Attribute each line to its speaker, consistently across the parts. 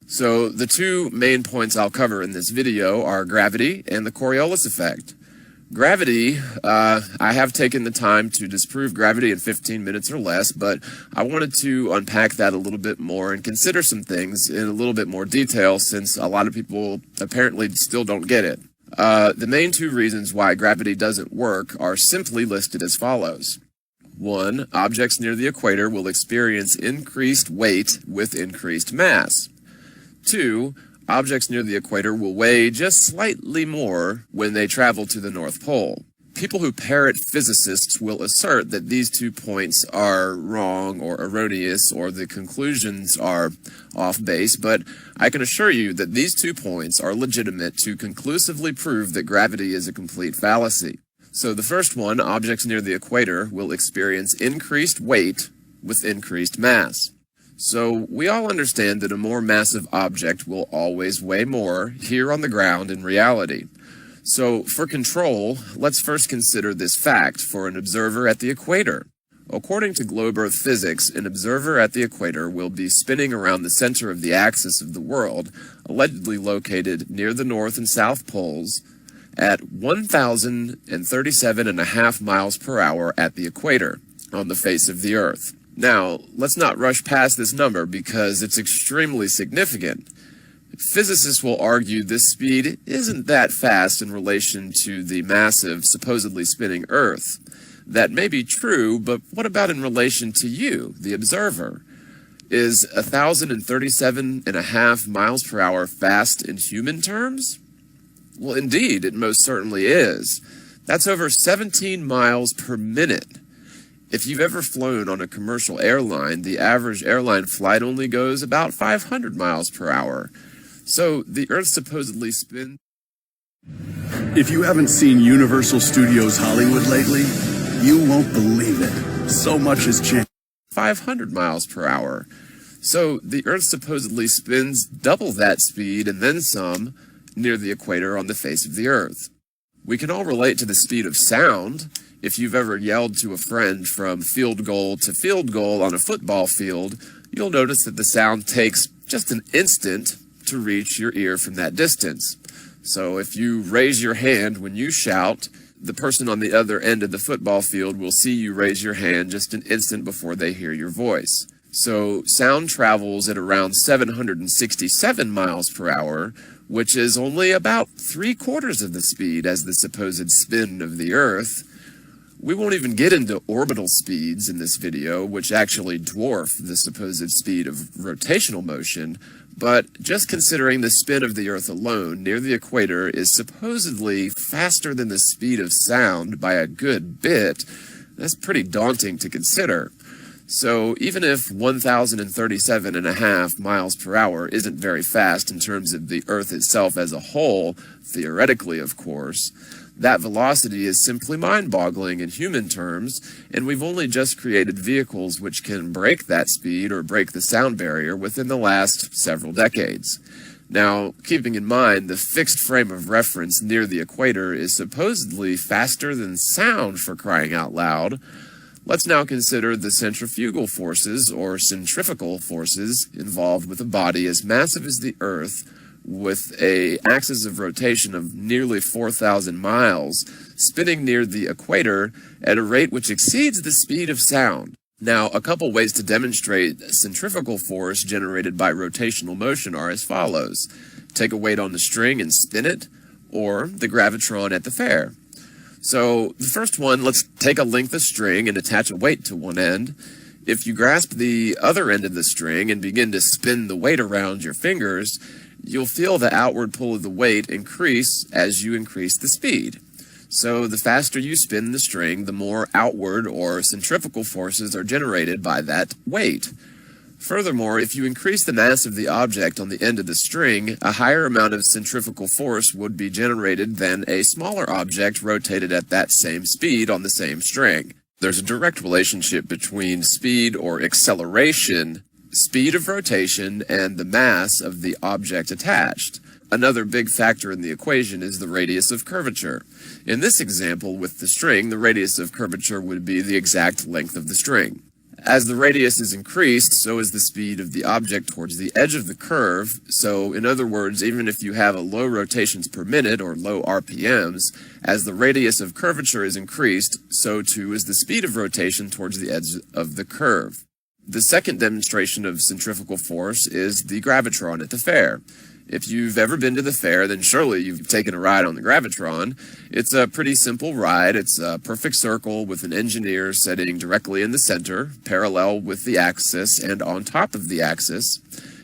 Speaker 1: So the two main points I'll cover in this video are gravity and the Coriolis effect. Gravity, I have taken the time to disprove gravity in 15 minutes or less, but I wanted to unpack that a little bit more and consider some things in a little bit more detail since a lot of people apparently still don't get it. The main two reasons why gravity doesn't work are simply listed as follows. 1. Objects near the equator will experience increased weight with increased mass. 2. Objects near the equator will weigh just slightly more when they travel to the North Pole. People who parrot physicists will assert that these 2 points are wrong or erroneous or the conclusions are off base, but I can assure you that these 2 points are legitimate to conclusively prove that gravity is a complete fallacy. So the first one, objects near the equator will experience increased weight with increased mass. So we all understand that a more massive object will always weigh more here on the ground in reality. So for control, let's first consider this fact for an observer at the equator. According to globe Earth physics, an observer at the equator will be spinning around the center of the axis of the world, allegedly located near the North and South poles, at 1,037.5 miles per hour at the equator on the face of the Earth. Now, let's not rush past this number because it's extremely significant. Physicists will argue this speed isn't that fast in relation to the massive, supposedly spinning Earth. That may be true, but what about in relation to you, the observer? Is 1,037.5 miles per hour fast in human terms? Well, indeed, it most certainly is. That's over 17 miles per minute. If you've ever flown on a commercial airline, the average airline flight only goes about 500 miles per hour. So the Earth supposedly spins.
Speaker 2: If you haven't seen Universal Studios Hollywood lately, you won't believe it. So much has changed.
Speaker 1: 500 miles per hour. So the Earth supposedly spins double that speed and then some near the equator on the face of the Earth. We can all relate to the speed of sound. If you've ever yelled to a friend from field goal to field goal on a football field, you'll notice that the sound takes just an instant to reach your ear from that distance. So if you raise your hand when you shout, the person on the other end of the football field will see you raise your hand just an instant before they hear your voice. So sound travels at around 767 miles per hour, which is only about 3/4 of the speed as the supposed spin of the Earth. We won't even get into orbital speeds in this video, which actually dwarf the supposed speed of rotational motion, but just considering the spin of the Earth alone near the equator is supposedly faster than the speed of sound by a good bit, that's pretty daunting to consider. So even if 1,037.5 miles per hour isn't very fast in terms of the Earth itself as a whole, theoretically of course, that velocity is simply mind-boggling in human terms, and we've only just created vehicles which can break that speed or break the sound barrier within the last several decades. Now, keeping in mind the fixed frame of reference near the equator is supposedly faster than sound, for crying out loud, let's now consider the centrifugal forces or centrifugal forces involved with a body as massive as the Earth with an axis of rotation of nearly 4,000 miles, spinning near the equator at a rate which exceeds the speed of sound. Now, a couple ways to demonstrate centrifugal force generated by rotational motion are as follows. Take a weight on the string and spin it, or the gravitron at the fair. So, the first one, let's take a length of string and attach a weight to one end. If you grasp the other end of the string and begin to spin the weight around your fingers, you'll feel the outward pull of the weight increase as you increase the speed. So the faster you spin the string, the more outward or centrifugal forces are generated by that weight. Furthermore, if you increase the mass of the object on the end of the string, a higher amount of centrifugal force would be generated than a smaller object rotated at that same speed on the same string. There's a direct relationship between speed or acceleration, speed of rotation, and the mass of the object attached. Another big factor in the equation is the radius of curvature. In this example with the string, the radius of curvature would be the exact length of the string. As the radius is increased, so is the speed of the object towards the edge of the curve. So, in other words, even if you have a low rotations per minute, or low RPMs, as the radius of curvature is increased, so too is the speed of rotation towards the edge of the curve. The second demonstration of centrifugal force is the gravitron at the fair. If you've ever been to the fair, then surely you've taken a ride on the gravitron. It's a pretty simple ride. It's a perfect circle with an engineer sitting directly in the center, parallel with the axis and on top of the axis.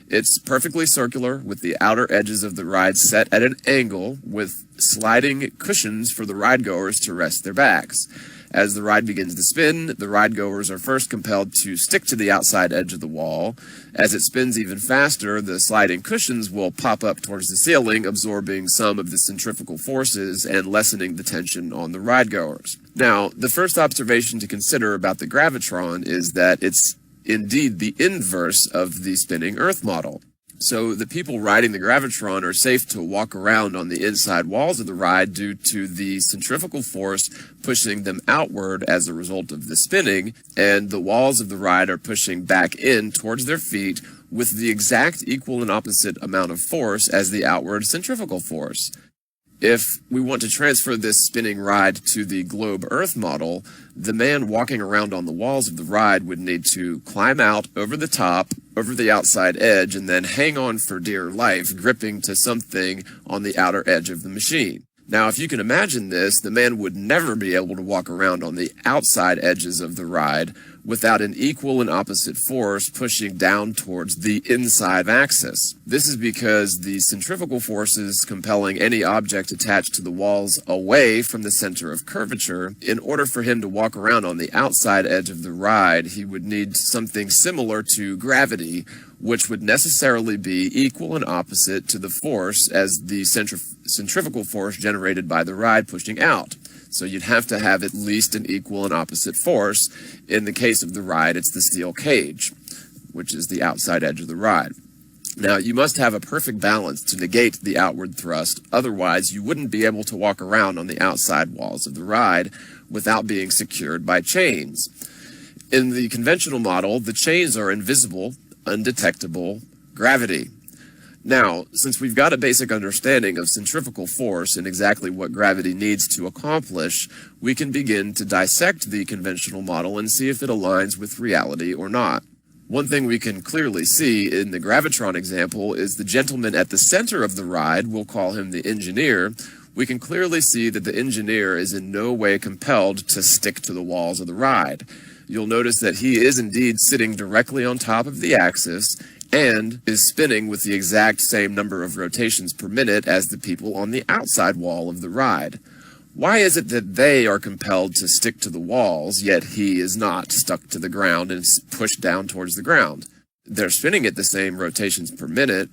Speaker 1: It's perfectly circular, with the outer edges of the ride set at an angle, with sliding cushions for the ride-goers to rest their backs. As the ride begins to spin, the ride-goers are first compelled to stick to the outside edge of the wall. As it spins even faster, the sliding cushions will pop up towards the ceiling, absorbing some of the centrifugal forces and lessening the tension on the ride-goers. Now, the first observation to consider about the gravitron is that it's indeed the inverse of the spinning Earth model. So the people riding the gravitron are safe to walk around on the inside walls of the ride due to the centrifugal force pushing them outward as a result of the spinning, and the walls of the ride are pushing back in towards their feet with the exact equal and opposite amount of force as the outward centrifugal force. If we want to transfer this spinning ride to the globe Earth model, the man walking around on the walls of the ride would need to climb out over the top, over the outside edge, and then hang on for dear life, gripping to something on the outer edge of the machine. Now, if you can imagine this, the man would never be able to walk around on the outside edges of the ride without an equal and opposite force pushing down towards the inside axis. This is because the centrifugal forces compelling any object attached to the walls away from the center of curvature. In order for him to walk around on the outside edge of the ride, he would need something similar to gravity, which would necessarily be equal and opposite to the force as the centrifugal force generated by the ride pushing out. So you'd have to have at least an equal and opposite force. In the case of the ride, it's the steel cage, which is the outside edge of the ride. Now, you must have a perfect balance to negate the outward thrust, otherwise you wouldn't be able to walk around on the outside walls of the ride without being secured by chains. In the conventional model, the chains are invisible, undetectable gravity. Now, since we've got a basic understanding of centrifugal force and exactly what gravity needs to accomplish, we can begin to dissect the conventional model and see if it aligns with reality or not. One thing we can clearly see in the gravitron example is the gentleman at the center of the ride, we'll call him the engineer. We can clearly see that the engineer is in no way compelled to stick to the walls of the ride. You'll notice that he is indeed sitting directly on top of the axis and is spinning with the exact same number of rotations per minute as the people on the outside wall of the ride. Why is it that they are compelled to stick to the walls, yet he is not stuck to the ground and is pushed down towards the ground? They're spinning at the same rotations per minute.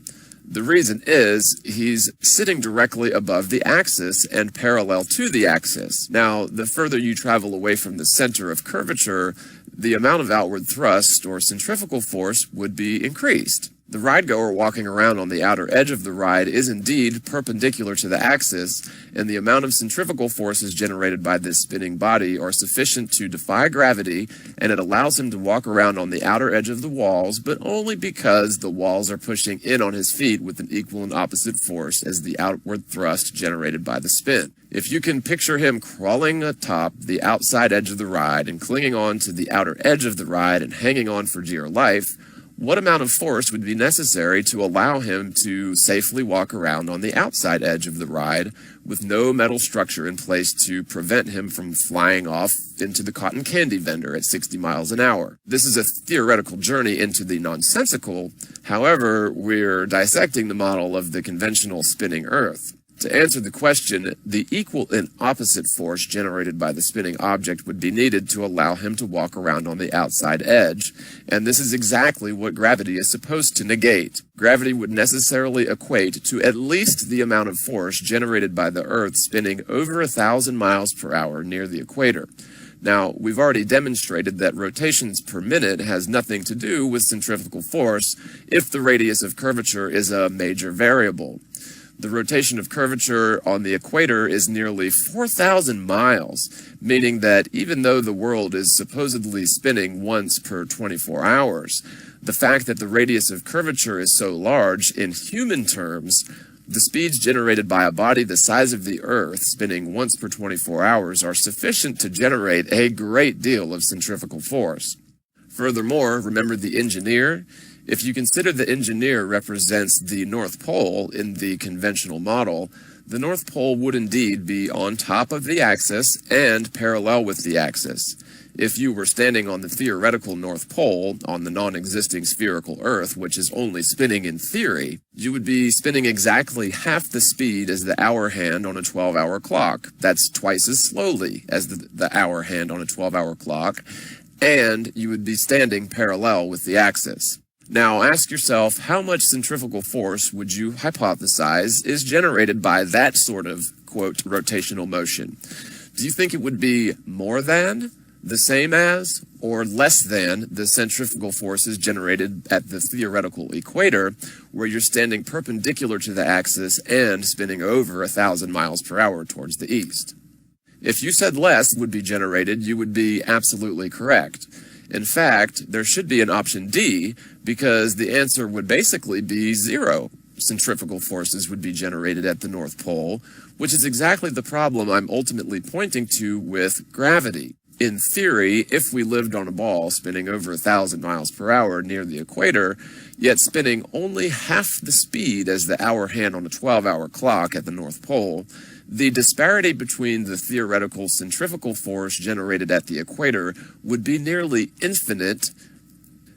Speaker 1: The reason is he's sitting directly above the axis and parallel to the axis. Now, the further you travel away from the center of curvature, the amount of outward thrust or centrifugal force would be increased. The ride-goer walking around on the outer edge of the ride is indeed perpendicular to the axis, and the amount of centrifugal forces generated by this spinning body are sufficient to defy gravity, and it allows him to walk around on the outer edge of the walls, but only because the walls are pushing in on his feet with an equal and opposite force as the outward thrust generated by the spin. If you can picture him crawling atop the outside edge of the ride and clinging on to the outer edge of the ride and hanging on for dear life, what amount of force would be necessary to allow him to safely walk around on the outside edge of the ride with no metal structure in place to prevent him from flying off into the cotton candy vendor at 60 miles an hour? This is a theoretical journey into the nonsensical. However, we're dissecting the model of the conventional spinning Earth. To answer the question, the equal and opposite force generated by the spinning object would be needed to allow him to walk around on the outside edge, and this is exactly what gravity is supposed to negate. Gravity would necessarily equate to at least the amount of force generated by the Earth spinning over 1,000 miles per hour near the equator. Now, we've already demonstrated that rotations per minute has nothing to do with centrifugal force if the radius of curvature is a major variable. The rotation of curvature on the equator is nearly 4,000 miles, meaning that even though the world is supposedly spinning once per 24 hours, the fact that the radius of curvature is so large, in human terms, the speeds generated by a body the size of the Earth spinning once per 24 hours are sufficient to generate a great deal of centrifugal force. Furthermore, remember the engineer? If you consider the engineer represents the North Pole in the conventional model, the North Pole would indeed be on top of the axis and parallel with the axis. If you were standing on the theoretical North Pole, on the non-existing spherical Earth, which is only spinning in theory, you would be spinning exactly half the speed as the hour hand on a 12-hour clock. That's twice as slowly as the hour hand on a 12-hour clock, and you would be standing parallel with the axis. Now ask yourself, how much centrifugal force would you hypothesize is generated by that sort of, quote, rotational motion? Do you think it would be more than, the same as, or less than the centrifugal forces generated at the theoretical equator, where you're standing perpendicular to the axis and spinning over 1,000 miles per hour towards the east? If you said less would be generated, you would be absolutely correct. In fact, there should be an option D, because the answer would basically be 0 centrifugal forces would be generated at the North Pole, which is exactly the problem I'm ultimately pointing to with gravity. In theory, if we lived on a ball spinning over 1,000 miles per hour near the equator, yet spinning only half the speed as the hour hand on a 12-hour clock at the North Pole, the disparity between the theoretical centrifugal force generated at the equator would be nearly infinite,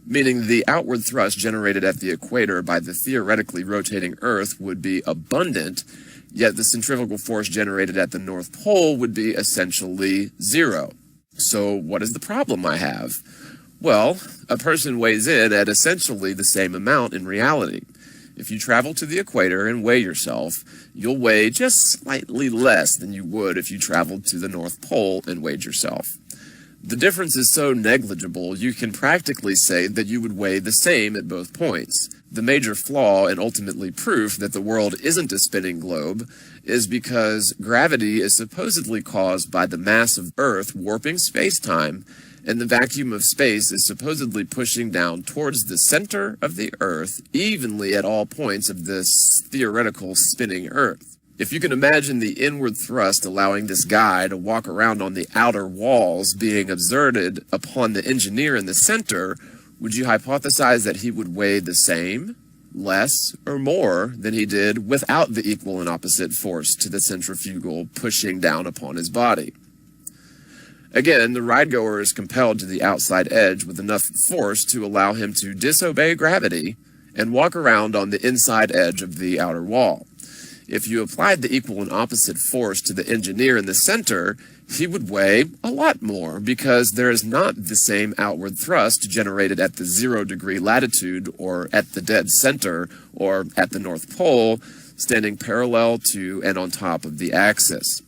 Speaker 1: meaning the outward thrust generated at the equator by the theoretically rotating Earth would be abundant, yet the centrifugal force generated at the North Pole would be essentially 0. So what is the problem I have? Well, a person weighs in at essentially the same amount in reality. If you travel to the equator and weigh yourself, you'll weigh just slightly less than you would if you traveled to the North Pole and weighed yourself. The difference is so negligible, you can practically say that you would weigh the same at both points. The major flaw and ultimately proof that the world isn't a spinning globe is because gravity is supposedly caused by the mass of Earth warping space-time, and the vacuum of space is supposedly pushing down towards the center of the Earth evenly at all points of this theoretical spinning Earth. If you can imagine the inward thrust allowing this guy to walk around on the outer walls being exerted upon the engineer in the center, would you hypothesize that he would weigh the same, less, or more than he did without the equal and opposite force to the centrifugal pushing down upon his body? Again, the ride-goer is compelled to the outside edge with enough force to allow him to disobey gravity and walk around on the inside edge of the outer wall. If you applied the equal and opposite force to the engineer in the center, he would weigh a lot more because there is not the same outward thrust generated at the 0-degree latitude or at the dead center or at the North Pole, standing parallel to and on top of the axis.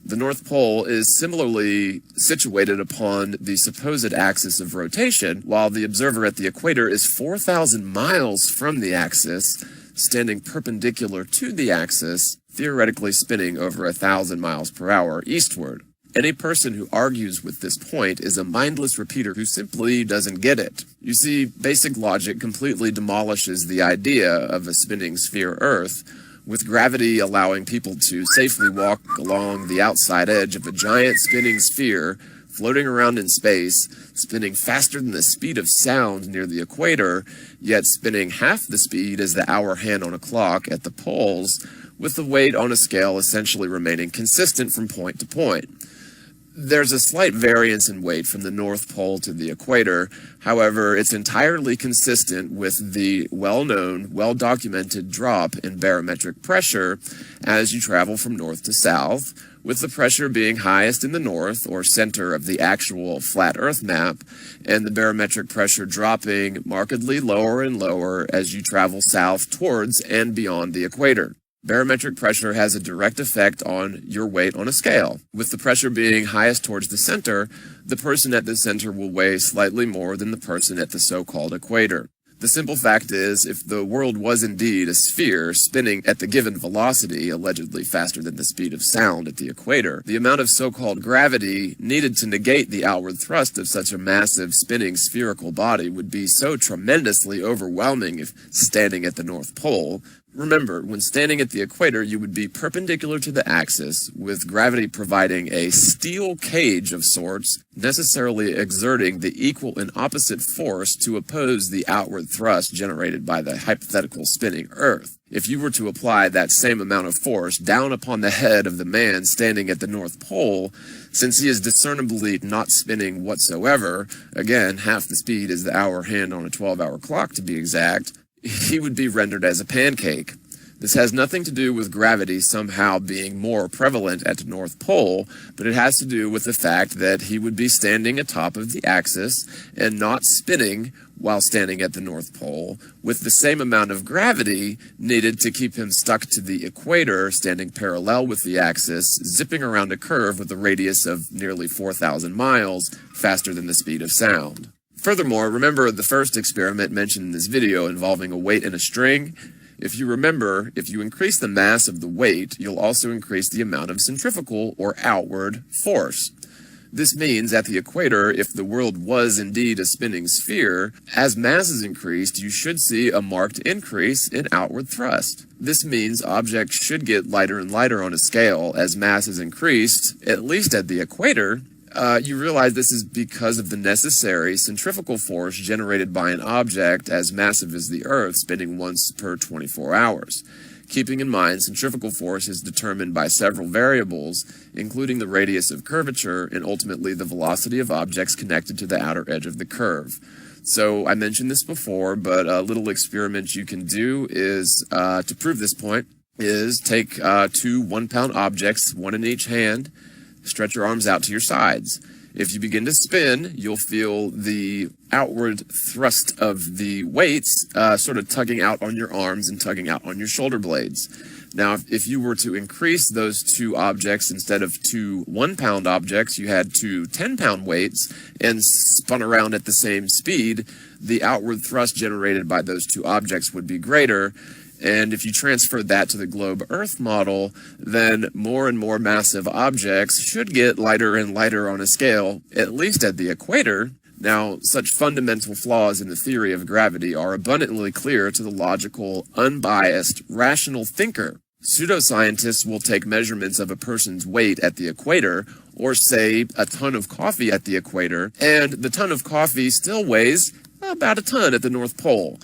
Speaker 1: The North Pole is similarly situated upon the supposed axis of rotation, while the observer at the equator is 4,000 miles from the axis, standing perpendicular to the axis, theoretically spinning over 1,000 miles per hour eastward. Any person who argues with this point is a mindless repeater who simply doesn't get it. You see, basic logic completely demolishes the idea of a spinning sphere Earth, with gravity allowing people to safely walk along the outside edge of a giant spinning sphere, floating around in space, spinning faster than the speed of sound near the equator, yet spinning half the speed as the hour hand on a clock at the poles, with the weight on a scale essentially remaining consistent from point to point. There's a slight variance in weight from the North Pole to the equator. However, it's entirely consistent with the well-known, well-documented drop in barometric pressure as you travel from north to south, with the pressure being highest in the north, or center of the actual flat Earth map, and the barometric pressure dropping markedly lower and lower as you travel south towards and beyond the equator. Barometric pressure has a direct effect on your weight on a scale. With the pressure being highest towards the center, the person at the center will weigh slightly more than the person at the so-called equator. The simple fact is, if the world was indeed a sphere spinning at the given velocity, allegedly faster than the speed of sound at the equator, the amount of so-called gravity needed to negate the outward thrust of such a massive spinning spherical body would be so tremendously overwhelming if standing at the North Pole. Remember, when standing at the equator, you would be perpendicular to the axis, with gravity providing a steel cage of sorts, necessarily exerting the equal and opposite force to oppose the outward thrust generated by the hypothetical spinning Earth. If you were to apply that same amount of force down upon the head of the man standing at the North Pole, since he is discernibly not spinning whatsoever, again, half the speed is the hour hand on a 12-hour clock to be exact, he would be rendered as a pancake. This has nothing to do with gravity somehow being more prevalent at the North Pole, but it has to do with the fact that he would be standing atop of the axis and not spinning while standing at the North Pole, with the same amount of gravity needed to keep him stuck to the equator, standing parallel with the axis, zipping around a curve with a radius of nearly 4,000 miles, faster than the speed of sound. Furthermore, remember the first experiment mentioned in this video involving a weight and a string? If you remember, if you increase the mass of the weight, you'll also increase the amount of centrifugal or outward force. This means at the equator, if the world was indeed a spinning sphere, as mass is increased, you should see a marked increase in outward thrust. This means objects should get lighter and lighter on a scale as mass is increased, at least at the equator. You realize this is because of the necessary centrifugal force generated by an object as massive as the Earth spinning once per 24 hours. Keeping in mind, centrifugal force is determined by several variables, including the radius of curvature and ultimately the velocity of objects connected to the outer edge of the curve. So I mentioned this before, but a little experiment you can do is, to prove this point, is take two 1-pound objects, one in each hand. Stretch your arms out to your sides. If you begin to spin, you'll feel the outward thrust of the weights sort of tugging out on your arms and tugging out on your shoulder blades. Now, if you were to increase those two objects, instead of two 1-pound objects, you had two 10-pound weights and spun around at the same speed, the outward thrust generated by those two objects would be greater. And if you transfer that to the globe Earth model, then more and more massive objects should get lighter and lighter on a scale, at least at the equator. Now, such fundamental flaws in the theory of gravity are abundantly clear to the logical, unbiased, rational thinker. Pseudoscientists will take measurements of a person's weight at the equator, or say a ton of coffee at the equator, and the ton of coffee still weighs about a ton at the North Pole.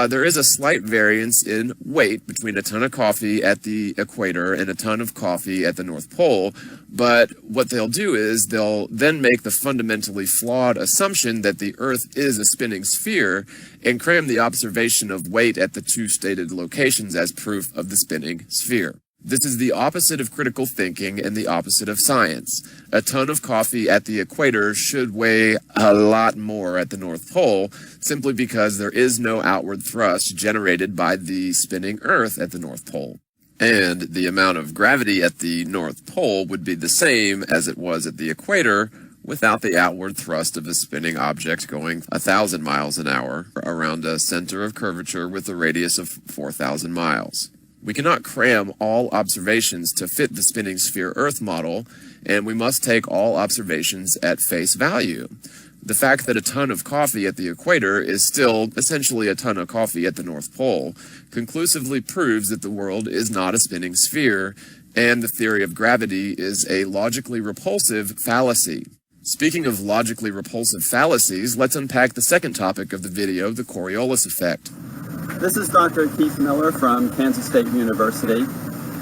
Speaker 1: There is a slight variance in weight between a ton of coffee at the equator and a ton of coffee at the North Pole, but what they'll do is they'll then make the fundamentally flawed assumption that the Earth is a spinning sphere and cram the observation of weight at the two stated locations as proof of the spinning sphere. This is the opposite of critical thinking and the opposite of science. A ton of coffee at the equator should weigh a lot more at the North Pole, simply because there is no outward thrust generated by the spinning Earth at the North Pole. And the amount of gravity at the North Pole would be the same as it was at the equator, without the outward thrust of a spinning object going 1,000 miles an hour around a center of curvature with a radius of 4,000 miles. We cannot cram all observations to fit the spinning sphere Earth model, and we must take all observations at face value. The fact that a ton of coffee at the equator is still essentially a ton of coffee at the North Pole conclusively proves that the world is not a spinning sphere, and the theory of gravity is a logically repulsive fallacy. Speaking of logically repulsive fallacies, let's unpack the second topic of the video, the Coriolis effect.
Speaker 3: This is Dr. Keith Miller from Kansas State University,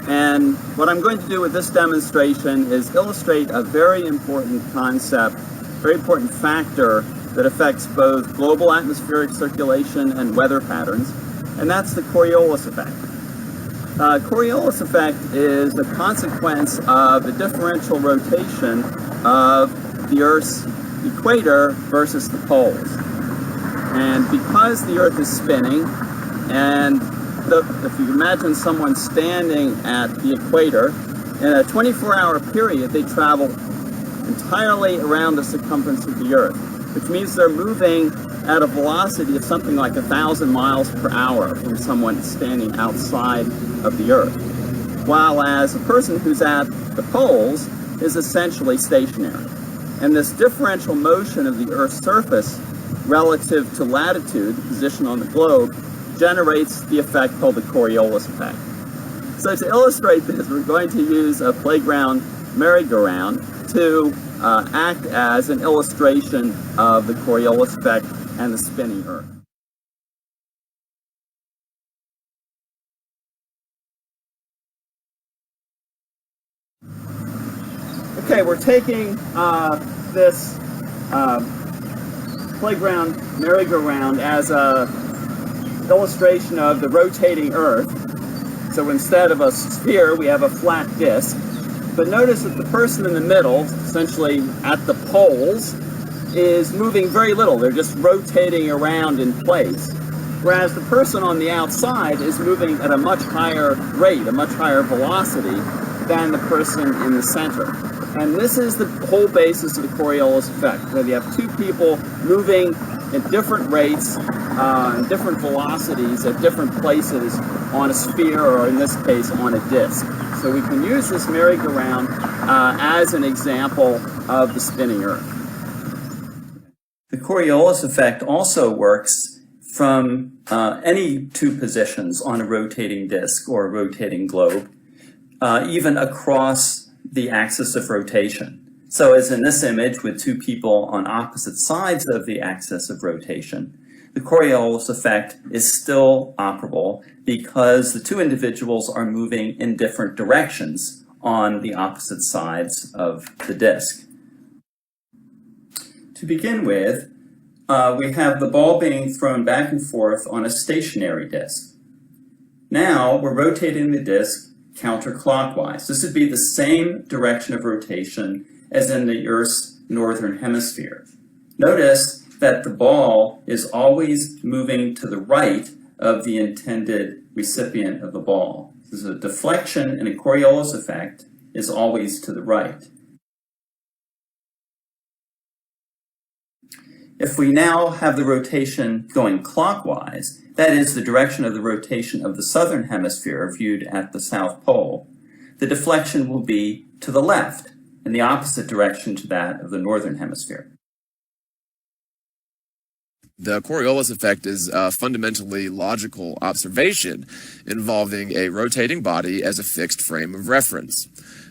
Speaker 3: and what I'm going to do with this demonstration is illustrate a very important concept, very important factor that affects both global atmospheric circulation and weather patterns, and that's the Coriolis effect. Coriolis effect is the consequence of the differential rotation of the Earth's equator versus the poles. And because the Earth is spinning, and if you imagine someone standing at the equator, in a 24-hour period, they travel entirely around the circumference of the Earth, which means they're moving at a velocity of something like 1,000 miles per hour from someone standing outside of the Earth, while as a person who's at the poles is essentially stationary. And this differential motion of the Earth's surface relative to latitude, the position on the globe, generates the effect called the Coriolis effect. So to illustrate this, we're going to use a playground merry-go-round to act as an illustration of the Coriolis effect and the spinning Earth. Okay, we're taking this playground merry-go-round as a illustration of the rotating Earth. So instead of a sphere, we have a flat disk. But notice that the person in the middle, essentially at the poles, is moving very little. They're just rotating around in place. Whereas the person on the outside is moving at a much higher rate, a much higher velocity than the person in the center. And this is the whole basis of the Coriolis effect, where you have two people moving at different rates, different velocities at different places on a sphere, or in this case, on a disk. So we can use this merry-go-round as an example of the spinning Earth.
Speaker 4: The Coriolis effect also works from any two positions on a rotating disk or a rotating globe, even across the axis of rotation. So as in this image with two people on opposite sides of the axis of rotation, the Coriolis effect is still operable because the two individuals are moving in different directions on the opposite sides of the disk. To begin with, we have the ball being thrown back and forth on a stationary disk. Now we're rotating the disk counterclockwise. This would be the same direction of rotation as in the Earth's northern hemisphere. Notice that the ball is always moving to the right of the intended recipient of the ball. This is a deflection in a Coriolis effect is always to the right. If we now have the rotation going clockwise, that is the direction of the rotation of the southern hemisphere viewed at the South Pole, the deflection will be to the left, in the opposite direction to that of the northern hemisphere.
Speaker 1: The Coriolis effect is a fundamentally logical observation involving a rotating body as a fixed frame of reference.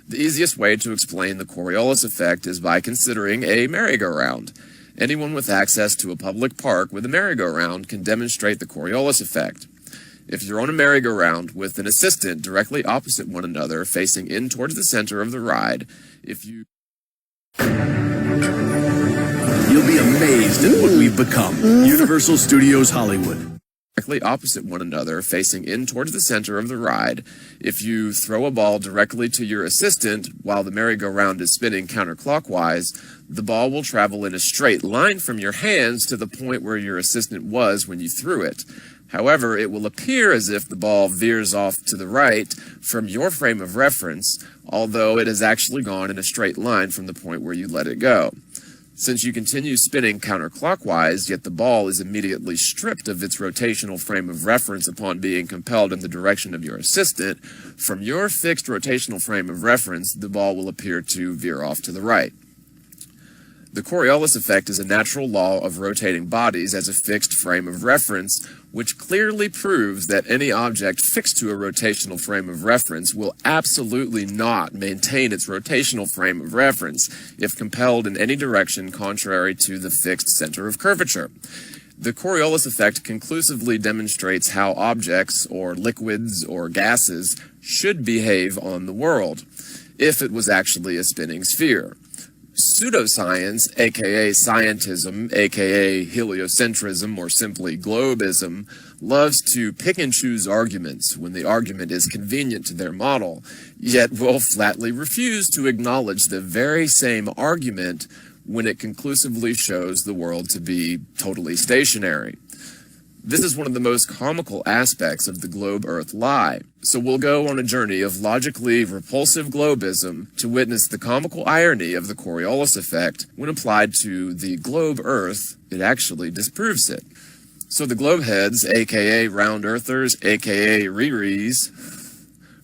Speaker 1: The easiest way to explain the Coriolis effect is by considering a merry-go-round. Anyone with access to a public park with a merry-go-round can demonstrate the Coriolis effect. If you're on a merry-go-round with an assistant directly opposite one another facing in towards the center of the ride, You'll
Speaker 2: be amazed at what we've become. Universal Studios Hollywood.
Speaker 1: Directly opposite one another, facing in towards the center of the ride, if you throw a ball directly to your assistant while the merry-go-round is spinning counterclockwise, the ball will travel in a straight line from your hands to the point where your assistant was when you threw it. However, it will appear as if the ball veers off to the right from your frame of reference, although it has actually gone in a straight line from the point where you let it go. Since you continue spinning counterclockwise, yet the ball is immediately stripped of its rotational frame of reference upon being compelled in the direction of your assistant, from your fixed rotational frame of reference, the ball will appear to veer off to the right. The Coriolis effect is a natural law of rotating bodies as a fixed frame of reference, which clearly proves that any object fixed to a rotational frame of reference will absolutely not maintain its rotational frame of reference if compelled in any direction contrary to the fixed center of curvature. The Coriolis effect conclusively demonstrates how objects, or liquids, or gases, should behave on the world, if it was actually a spinning sphere. Pseudoscience, aka scientism, aka heliocentrism, or simply globism, loves to pick and choose arguments when the argument is convenient to their model, yet will flatly refuse to acknowledge the very same argument when it conclusively shows the world to be totally stationary. This is one of the most comical aspects of the globe-Earth lie. So we'll go on a journey of logically repulsive globism to witness the comical irony of the Coriolis effect. When applied to the globe-Earth, it actually disproves it. So the globeheads, aka round earthers, aka Rees,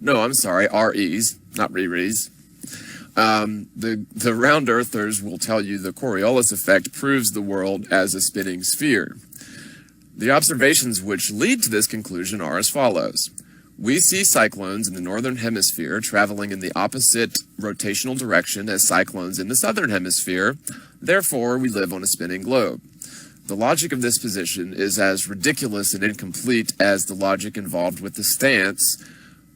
Speaker 1: no, I'm sorry, REs, not Rees. The round earthers will tell you the Coriolis effect proves the world as a spinning sphere. The observations which lead to this conclusion are as follows. We see cyclones in the northern hemisphere traveling in the opposite rotational direction as cyclones in the southern hemisphere. Therefore, we live on a spinning globe. The logic of this position is as ridiculous and incomplete as the logic involved with the stance,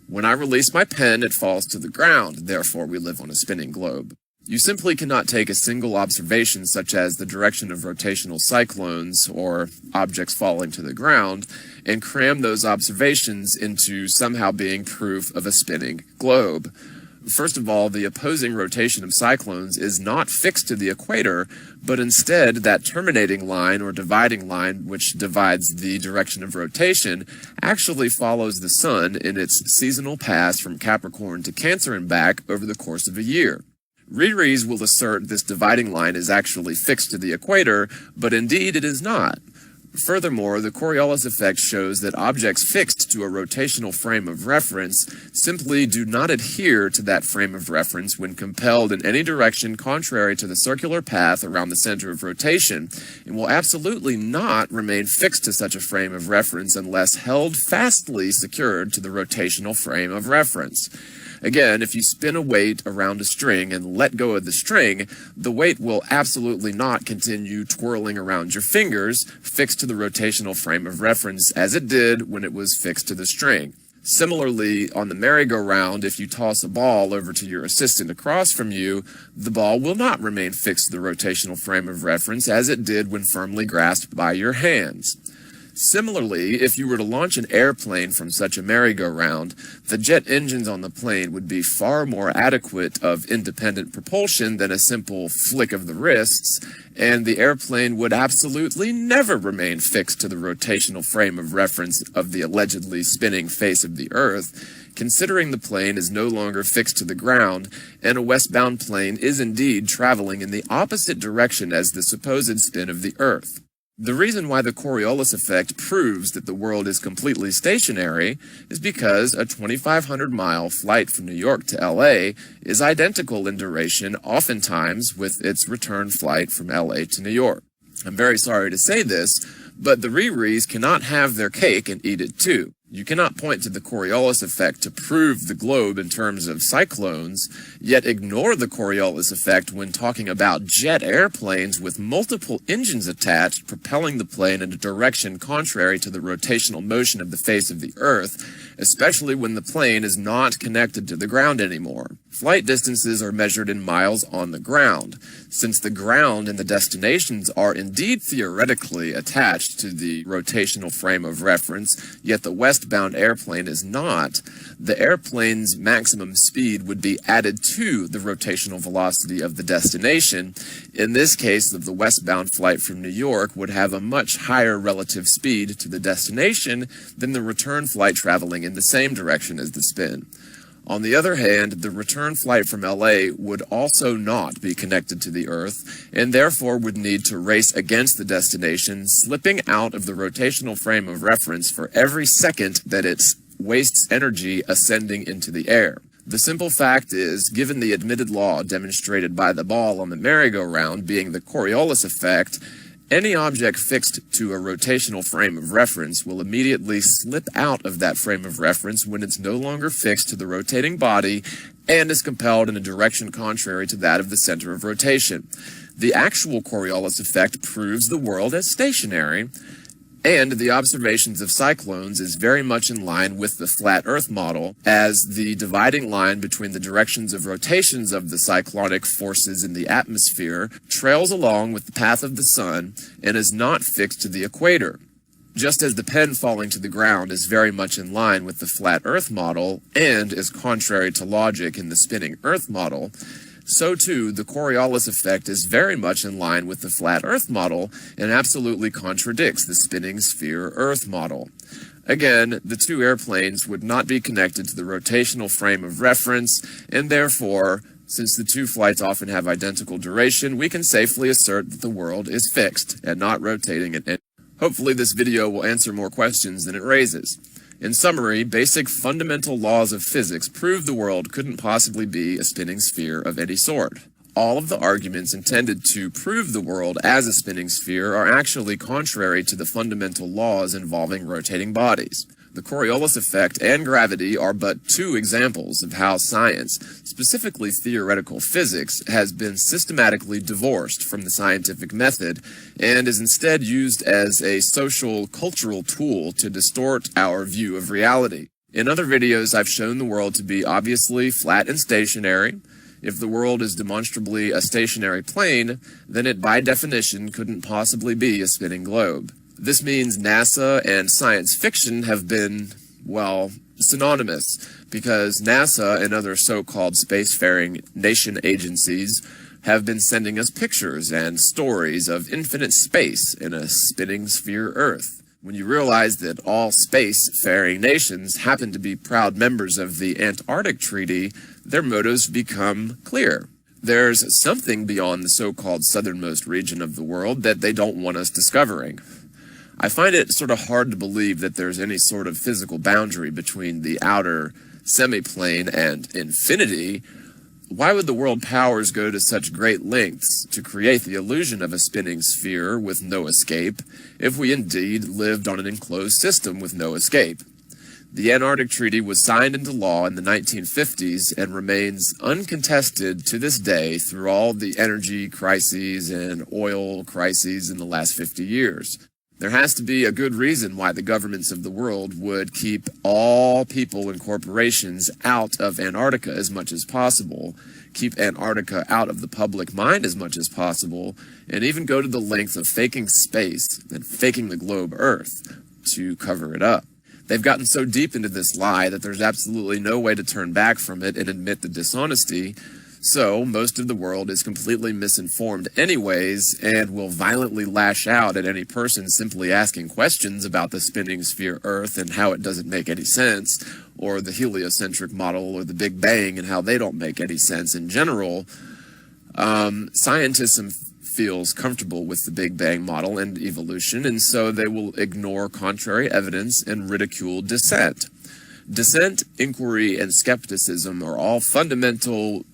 Speaker 1: when I release my pen, it falls to the ground. Therefore, we live on a spinning globe. You simply cannot take a single observation such as the direction of rotational cyclones or objects falling to the ground and cram those observations into somehow being proof of a spinning globe. First of all, the opposing rotation of cyclones is not fixed to the equator, but instead that terminating line or dividing line which divides the direction of rotation actually follows the sun in its seasonal pass from Capricorn to Cancer and back over the course of a year. Rees will assert this dividing line is actually fixed to the equator, but indeed it is not. Furthermore, the Coriolis effect shows that objects fixed to a rotational frame of reference simply do not adhere to that frame of reference when compelled in any direction contrary to the circular path around the center of rotation, and will absolutely not remain fixed to such a frame of reference unless held fastly secured to the rotational frame of reference. Again, if you spin a weight around a string and let go of the string, the weight will absolutely not continue twirling around your fingers, fixed to the rotational frame of reference as it did when it was fixed to the string. Similarly, on the merry-go-round, if you toss a ball over to your assistant across from you, the ball will not remain fixed to the rotational frame of reference as it did when firmly grasped by your hands. Similarly, if you were to launch an airplane from such a merry-go-round, the jet engines on the plane would be far more adequate of independent propulsion than a simple flick of the wrists, and the airplane would absolutely never remain fixed to the rotational frame of reference of the allegedly spinning face of the Earth, considering the plane is no longer fixed to the ground, and a westbound plane is indeed traveling in the opposite direction as the supposed spin of the Earth. The reason why the Coriolis effect proves that the world is completely stationary is because a 2,500-mile flight from New York to LA is identical in duration, oftentimes with its return flight from LA to New York. I'm very sorry to say this, but the Rees cannot have their cake and eat it too. You cannot point to the Coriolis effect to prove the globe in terms of cyclones, yet ignore the Coriolis effect when talking about jet airplanes with multiple engines attached propelling the plane in a direction contrary to the rotational motion of the face of the Earth, especially when the plane is not connected to the ground anymore. Flight distances are measured in miles on the ground. Since the ground and the destinations are indeed theoretically attached to the rotational frame of reference, yet the westbound airplane is not, the airplane's maximum speed would be added to the rotational velocity of the destination. In this case, the westbound flight from New York would have a much higher relative speed to the destination than the return flight traveling in the same direction as the spin. On the other hand, the return flight from LA would also not be connected to the Earth, and therefore would need to race against the destination, slipping out of the rotational frame of reference for every second that it wastes energy ascending into the air. The simple fact is, given the admitted law demonstrated by the ball on the merry-go-round being the Coriolis effect, any object fixed to a rotational frame of reference will immediately slip out of that frame of reference when it's no longer fixed to the rotating body and is compelled in a direction contrary to that of the center of rotation. The actual Coriolis effect proves the world as stationary, and the observations of cyclones is very much in line with the flat Earth model, as the dividing line between the directions of rotations of the cyclonic forces in the atmosphere trails along with the path of the sun and is not fixed to the equator. Just as the pen falling to the ground is very much in line with the flat Earth model and is contrary to logic in the spinning Earth model, so too the Coriolis effect is very much in line with the flat Earth model and absolutely contradicts the spinning sphere Earth model. Again, the two airplanes would not be connected to the rotational frame of reference, and therefore, since the two flights often have identical duration, we can safely assert that the world is fixed and not rotating at any. Hopefully this video will answer more questions than it raises. In summary, basic fundamental laws of physics prove the world couldn't possibly be a spinning sphere of any sort. All of the arguments intended to prove the world as a spinning sphere are actually contrary to the fundamental laws involving rotating bodies. The Coriolis effect and gravity are but two examples of how science, specifically theoretical physics, has been systematically divorced from the scientific method and is instead used as a social, cultural tool to distort our view of reality. In other videos, I've shown the world to be obviously flat and stationary. If the world is demonstrably a stationary plane, then it by definition couldn't possibly be a spinning globe. This means NASA and science fiction have been, well, synonymous, because NASA and other so-called spacefaring nation agencies have been sending us pictures and stories of infinite space in a spinning sphere Earth. When you realize that all space-faring nations happen to be proud members of the Antarctic Treaty, their motives become clear. There's something beyond the so-called southernmost region of the world that they don't want us discovering. I find it sort of hard to believe that there's any sort of physical boundary between the outer semiplane and infinity. Why would the world powers go to such great lengths to create the illusion of a spinning sphere with no escape if we indeed lived on an enclosed system with no escape? The Antarctic Treaty was signed into law in the 1950s and remains uncontested to this day through all the energy crises and oil crises in the last 50 years. There has to be a good reason why the governments of the world would keep all people and corporations out of Antarctica as much as possible, keep Antarctica out of the public mind as much as possible, and even go to the length of faking space and faking the globe Earth to cover it up. They've gotten so deep into this lie that there's absolutely no way to turn back from it and admit the dishonesty. So, most of the world is completely misinformed anyways, and will violently lash out at any person simply asking questions about the spinning sphere Earth and how it doesn't make any sense, or the heliocentric model, or the Big Bang and how they don't make any sense in general. Scientism feels comfortable with the Big Bang model and evolution, and so they will ignore contrary evidence and ridicule dissent. Dissent, inquiry, and skepticism are all fundamental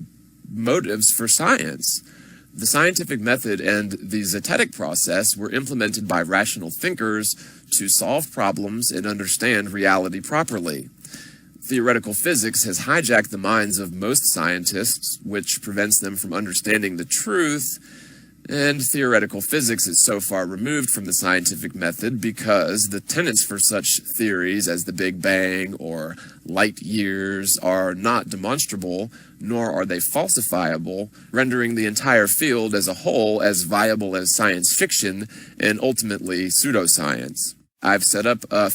Speaker 1: motives for science. The scientific method and the zetetic process were implemented by rational thinkers to solve problems and understand reality properly. Theoretical physics has hijacked the minds of most scientists, which prevents them from understanding the truth, and theoretical physics is so far removed from the scientific method because the tenets for such theories as the Big Bang or light years are not demonstrable, nor are they falsifiable, rendering the entire field as a whole as viable as science fiction and ultimately pseudoscience. I've set up a